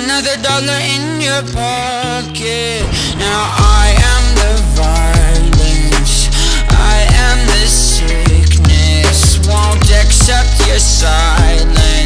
another dollar in your pocket. Now I am the violence, I am the sickness. Won't accept your silence.